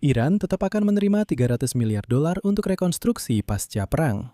Iran tetap akan menerima 300 miliar dolar untuk rekonstruksi pasca perang.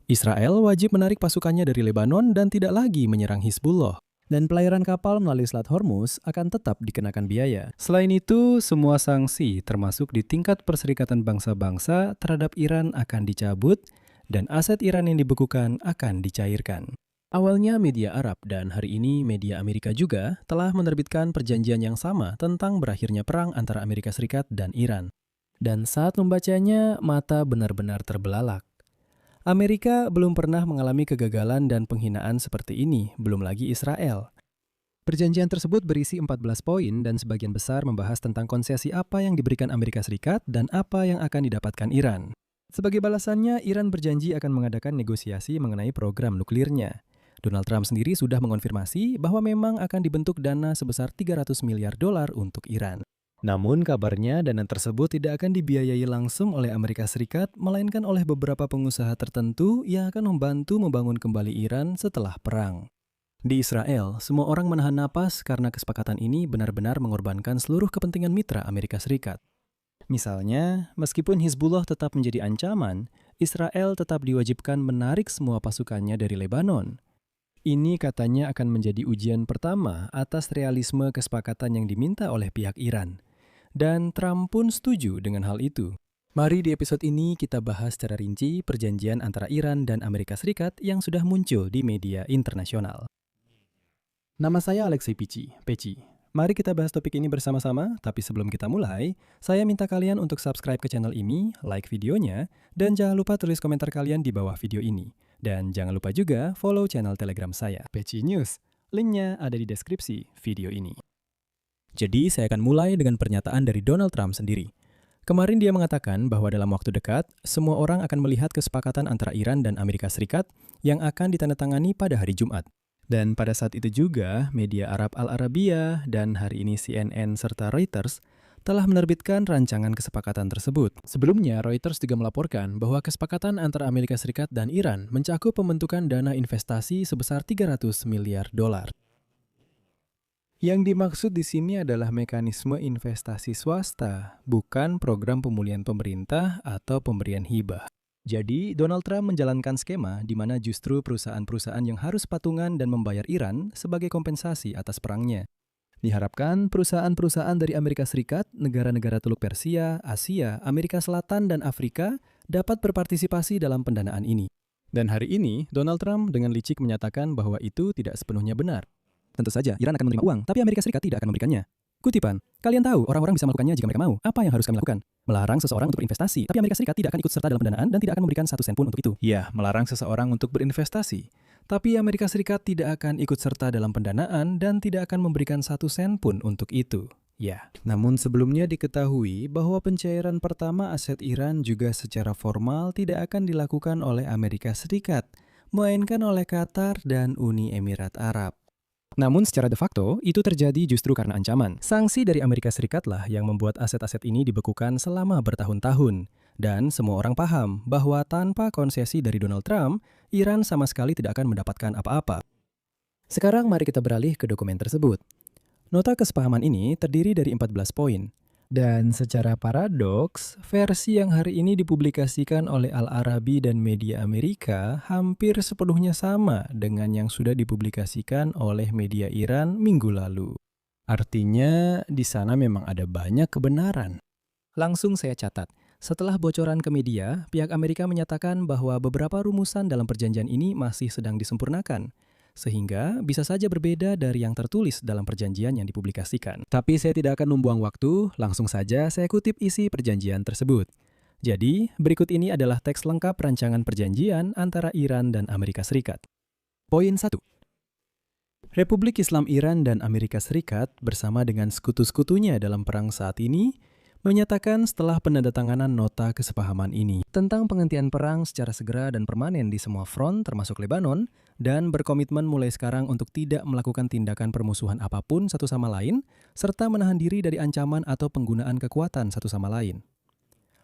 Israel wajib menarik pasukannya dari Lebanon dan tidak lagi menyerang Hizbullah. Dan pelayaran kapal melalui Selat Hormuz akan tetap dikenakan biaya. Selain itu, semua sanksi termasuk di tingkat Perserikatan Bangsa-Bangsa terhadap Iran akan dicabut dan aset Iran yang dibekukan akan dicairkan. Awalnya media Arab dan hari ini media Amerika juga telah menerbitkan perjanjian yang sama tentang berakhirnya perang antara Amerika Serikat dan Iran. Dan saat membacanya, mata benar-benar terbelalak. Amerika belum pernah mengalami kegagalan dan penghinaan seperti ini, belum lagi Israel. Perjanjian tersebut berisi 14 poin dan sebagian besar membahas tentang konsesi apa yang diberikan Amerika Serikat dan apa yang akan didapatkan Iran. Sebagai balasannya, Iran berjanji akan mengadakan negosiasi mengenai program nuklirnya. Donald Trump sendiri sudah mengonfirmasi bahwa memang akan dibentuk dana sebesar 300 miliar dolar untuk Iran. Namun kabarnya dana tersebut tidak akan dibiayai langsung oleh Amerika Serikat, melainkan oleh beberapa pengusaha tertentu yang akan membantu membangun kembali Iran setelah perang. Di Israel, semua orang menahan napas karena kesepakatan ini benar-benar mengorbankan seluruh kepentingan mitra Amerika Serikat. Misalnya, meskipun Hizbullah tetap menjadi ancaman, Israel tetap diwajibkan menarik semua pasukannya dari Lebanon. Ini katanya akan menjadi ujian pertama atas realisme kesepakatan yang diminta oleh pihak Iran. Dan Trump pun setuju dengan hal itu. Mari di episode ini kita bahas secara rinci perjanjian antara Iran dan Amerika Serikat yang sudah muncul di media internasional. Nama saya Alexei Peci. Mari kita bahas topik ini bersama-sama, tapi sebelum kita mulai, saya minta kalian untuk subscribe ke channel ini, like videonya, dan jangan lupa tulis komentar kalian di bawah video ini. Dan jangan lupa juga follow channel Telegram saya, Peci News. Linknya ada di deskripsi video ini. Jadi, saya akan mulai dengan pernyataan dari Donald Trump sendiri. Kemarin dia mengatakan bahwa dalam waktu dekat, semua orang akan melihat kesepakatan antara Iran dan Amerika Serikat yang akan ditandatangani pada hari Jumat. Dan pada saat itu juga, media Arab Al Arabiya dan hari ini CNN serta Reuters telah menerbitkan rancangan kesepakatan tersebut. Sebelumnya, Reuters juga melaporkan bahwa kesepakatan antara Amerika Serikat dan Iran mencakup pembentukan dana investasi sebesar 300 miliar dolar. Yang dimaksud di sini adalah mekanisme investasi swasta, bukan program pemulihan pemerintah atau pemberian hibah. Jadi, Donald Trump menjalankan skema di mana justru perusahaan-perusahaan yang harus patungan dan membayar Iran sebagai kompensasi atas perangnya. Diharapkan perusahaan-perusahaan dari Amerika Serikat, negara-negara Teluk Persia, Asia, Amerika Selatan, dan Afrika dapat berpartisipasi dalam pendanaan ini. Dan hari ini, Donald Trump dengan licik menyatakan bahwa itu tidak sepenuhnya benar. Tentu saja, Iran akan menerima uang, tapi Amerika Serikat tidak akan memberikannya. Kutipan, kalian tahu orang-orang bisa melakukannya jika mereka mau. Apa yang harus kami lakukan? Melarang seseorang untuk berinvestasi, tapi Amerika Serikat tidak akan ikut serta dalam pendanaan dan tidak akan memberikan 1 sen pun untuk itu. Ya, melarang seseorang untuk berinvestasi, tapi Amerika Serikat tidak akan ikut serta dalam pendanaan dan tidak akan memberikan 1 sen pun untuk itu. Ya, namun sebelumnya diketahui bahwa pencairan pertama aset Iran juga secara formal tidak akan dilakukan oleh Amerika Serikat, melainkan oleh Qatar dan Uni Emirat Arab. Namun secara de facto, itu terjadi justru karena ancaman. Sanksi dari Amerika Serikat lah yang membuat aset-aset ini dibekukan selama bertahun-tahun. Dan semua orang paham bahwa tanpa konsesi dari Donald Trump, Iran sama sekali tidak akan mendapatkan apa-apa. Sekarang mari kita beralih ke dokumen tersebut. Nota kesepahaman ini terdiri dari 14 poin. Dan secara paradoks, versi yang hari ini dipublikasikan oleh Al-Arabi dan media Amerika hampir sepenuhnya sama dengan yang sudah dipublikasikan oleh media Iran minggu lalu. Artinya, di sana memang ada banyak kebenaran. Langsung saya catat, setelah bocoran ke media, pihak Amerika menyatakan bahwa beberapa rumusan dalam perjanjian ini masih sedang disempurnakan. Sehingga bisa saja berbeda dari yang tertulis dalam perjanjian yang dipublikasikan. Tapi saya tidak akan membuang waktu, langsung saja saya kutip isi perjanjian tersebut. Jadi, berikut ini adalah teks lengkap rancangan perjanjian antara Iran dan Amerika Serikat. Poin 1. Republik Islam Iran dan Amerika Serikat bersama dengan sekutu-sekutunya dalam perang saat ini menyatakan setelah penandatanganan nota kesepahaman ini tentang penghentian perang secara segera dan permanen di semua front termasuk Lebanon dan berkomitmen mulai sekarang untuk tidak melakukan tindakan permusuhan apapun satu sama lain serta menahan diri dari ancaman atau penggunaan kekuatan satu sama lain.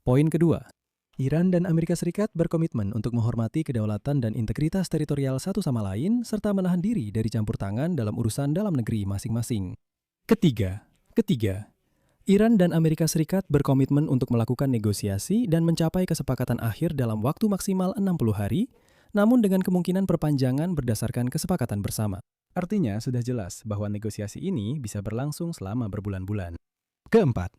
Poin kedua, Iran dan Amerika Serikat berkomitmen untuk menghormati kedaulatan dan integritas teritorial satu sama lain serta menahan diri dari campur tangan dalam urusan dalam negeri masing-masing. Ketiga, Iran dan Amerika Serikat berkomitmen untuk melakukan negosiasi dan mencapai kesepakatan akhir dalam waktu maksimal 60 hari, namun dengan kemungkinan perpanjangan berdasarkan kesepakatan bersama. Artinya, sudah jelas bahwa negosiasi ini bisa berlangsung selama berbulan-bulan. Keempat,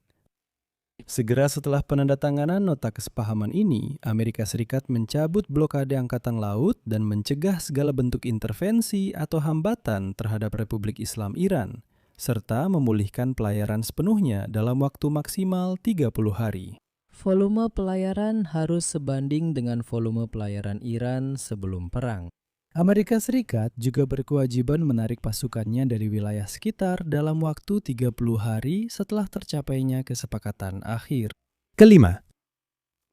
segera setelah penandatanganan nota kesepahaman ini, Amerika Serikat mencabut blokade Angkatan Laut dan mencegah segala bentuk intervensi atau hambatan terhadap Republik Islam Iran, serta memulihkan pelayaran sepenuhnya dalam waktu maksimal 30 hari. Volume pelayaran harus sebanding dengan volume pelayaran Iran sebelum perang. Amerika Serikat juga berkewajiban menarik pasukannya dari wilayah sekitar dalam waktu 30 hari setelah tercapainya kesepakatan akhir. Kelima,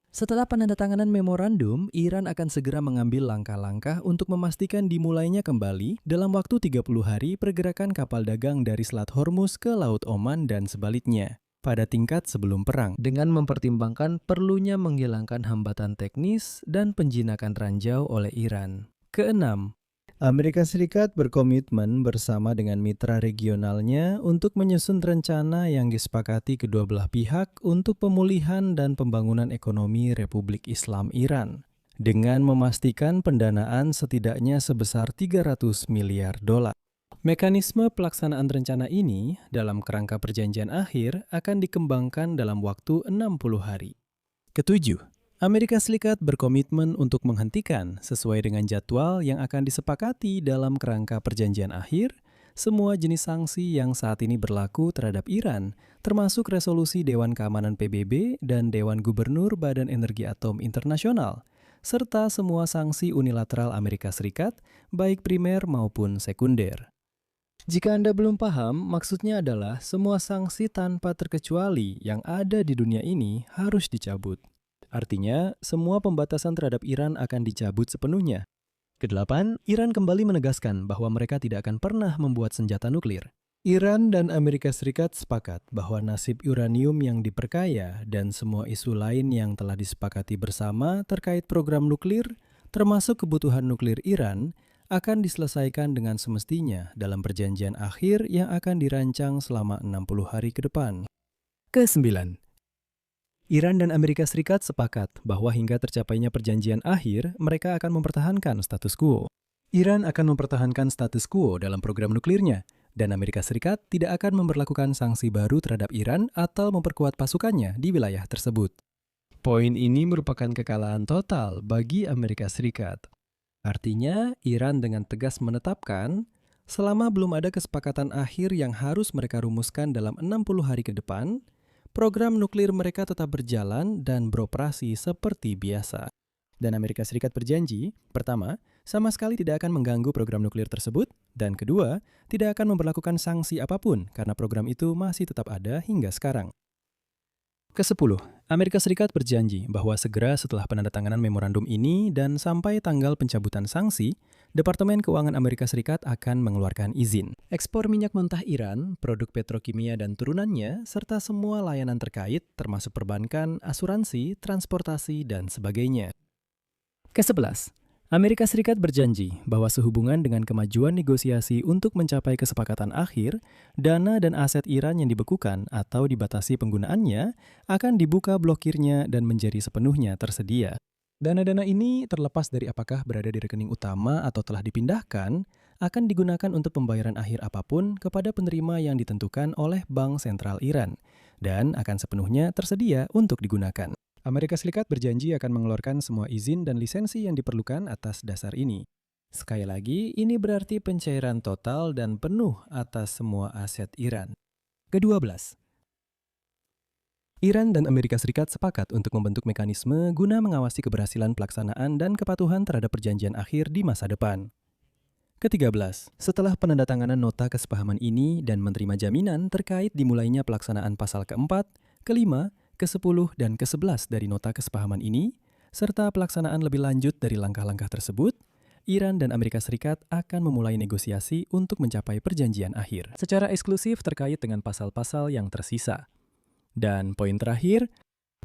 setelah penandatanganan memorandum, Iran akan segera mengambil langkah-langkah untuk memastikan dimulainya kembali dalam waktu 30 hari pergerakan kapal dagang dari Selat Hormuz ke Laut Oman dan sebaliknya pada tingkat sebelum perang, dengan mempertimbangkan perlunya menghilangkan hambatan teknis dan penjinakan ranjau oleh Iran. Keenam, Amerika Serikat berkomitmen bersama dengan mitra regionalnya untuk menyusun rencana yang disepakati kedua belah pihak untuk pemulihan dan pembangunan ekonomi Republik Islam Iran, dengan memastikan pendanaan setidaknya sebesar 300 miliar dolar. Mekanisme pelaksanaan rencana ini dalam kerangka perjanjian akhir akan dikembangkan dalam waktu 60 hari. Ketujuh, Amerika Serikat berkomitmen untuk menghentikan sesuai dengan jadwal yang akan disepakati dalam kerangka perjanjian akhir semua jenis sanksi yang saat ini berlaku terhadap Iran, termasuk resolusi Dewan Keamanan PBB dan Dewan Gubernur Badan Energi Atom Internasional, serta semua sanksi unilateral Amerika Serikat, baik primer maupun sekunder. Jika Anda belum paham, maksudnya adalah semua sanksi tanpa terkecuali yang ada di dunia ini harus dicabut. Artinya, semua pembatasan terhadap Iran akan dicabut sepenuhnya. Kedelapan, Iran kembali menegaskan bahwa mereka tidak akan pernah membuat senjata nuklir. Iran dan Amerika Serikat sepakat bahwa nasib uranium yang diperkaya dan semua isu lain yang telah disepakati bersama terkait program nuklir, termasuk kebutuhan nuklir Iran, akan diselesaikan dengan semestinya dalam perjanjian akhir yang akan dirancang selama 60 hari ke depan. Kesembilan, Iran dan Amerika Serikat sepakat bahwa hingga tercapainya perjanjian akhir, mereka akan mempertahankan status quo. Iran akan mempertahankan status quo dalam program nuklirnya, dan Amerika Serikat tidak akan memberlakukan sanksi baru terhadap Iran atau memperkuat pasukannya di wilayah tersebut. Poin ini merupakan kekalahan total bagi Amerika Serikat. Artinya, Iran dengan tegas menetapkan, selama belum ada kesepakatan akhir yang harus mereka rumuskan dalam 60 hari ke depan, program nuklir mereka tetap berjalan dan beroperasi seperti biasa. Dan Amerika Serikat berjanji, pertama, sama sekali tidak akan mengganggu program nuklir tersebut, dan kedua, tidak akan memberlakukan sanksi apapun karena program itu masih tetap ada hingga sekarang. Kesepuluh, Amerika Serikat berjanji bahwa segera setelah penandatanganan memorandum ini dan sampai tanggal pencabutan sanksi, Departemen Keuangan Amerika Serikat akan mengeluarkan izin ekspor minyak mentah Iran, produk petrokimia dan turunannya, serta semua layanan terkait termasuk perbankan, asuransi, transportasi, dan sebagainya. Kesebelas, Amerika Serikat berjanji bahwa sehubungan dengan kemajuan negosiasi untuk mencapai kesepakatan akhir, dana dan aset Iran yang dibekukan atau dibatasi penggunaannya akan dibuka blokirnya dan menjadi sepenuhnya tersedia. Dana-dana ini terlepas dari apakah berada di rekening utama atau telah dipindahkan, akan digunakan untuk pembayaran akhir apapun kepada penerima yang ditentukan oleh Bank Sentral Iran, dan akan sepenuhnya tersedia untuk digunakan. Amerika Serikat berjanji akan mengeluarkan semua izin dan lisensi yang diperlukan atas dasar ini. Sekali lagi, ini berarti pencairan total dan penuh atas semua aset Iran. Ke-12. Iran dan Amerika Serikat sepakat untuk membentuk mekanisme guna mengawasi keberhasilan pelaksanaan dan kepatuhan terhadap perjanjian akhir di masa depan. Ke-13. Setelah penandatanganan nota kesepahaman ini dan menerima jaminan terkait dimulainya pelaksanaan pasal ke-4, ke-5, ke-10 dan ke-11 dari nota kesepahaman ini, serta pelaksanaan lebih lanjut dari langkah-langkah tersebut, Iran dan Amerika Serikat akan memulai negosiasi untuk mencapai perjanjian akhir secara eksklusif terkait dengan pasal-pasal yang tersisa. Dan poin terakhir,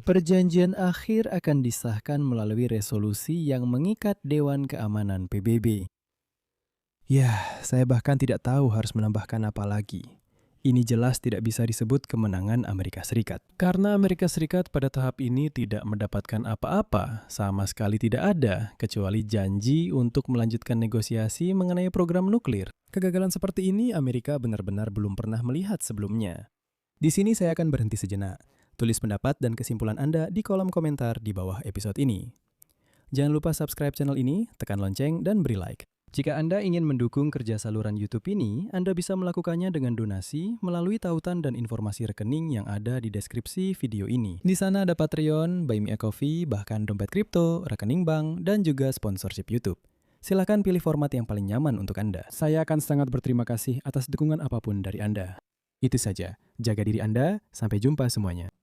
perjanjian akhir akan disahkan melalui resolusi yang mengikat Dewan Keamanan PBB. Ya, saya bahkan tidak tahu harus menambahkan apa lagi. Ini jelas tidak bisa disebut kemenangan Amerika Serikat. Karena Amerika Serikat pada tahap ini tidak mendapatkan apa-apa, sama sekali tidak ada, kecuali janji untuk melanjutkan negosiasi mengenai program nuklir. Kegagalan seperti ini Amerika benar-benar belum pernah melihat sebelumnya. Di sini saya akan berhenti sejenak. Tulis pendapat dan kesimpulan Anda di kolom komentar di bawah episode ini. Jangan lupa subscribe channel ini, tekan lonceng, dan beri like. Jika Anda ingin mendukung kerja saluran YouTube ini, Anda bisa melakukannya dengan donasi melalui tautan dan informasi rekening yang ada di deskripsi video ini. Di sana ada Patreon, Buy Me a Coffee, bahkan dompet kripto, rekening bank, dan juga sponsorship YouTube. Silakan pilih format yang paling nyaman untuk Anda. Saya akan sangat berterima kasih atas dukungan apapun dari Anda. Itu saja. Jaga diri Anda. Sampai jumpa semuanya.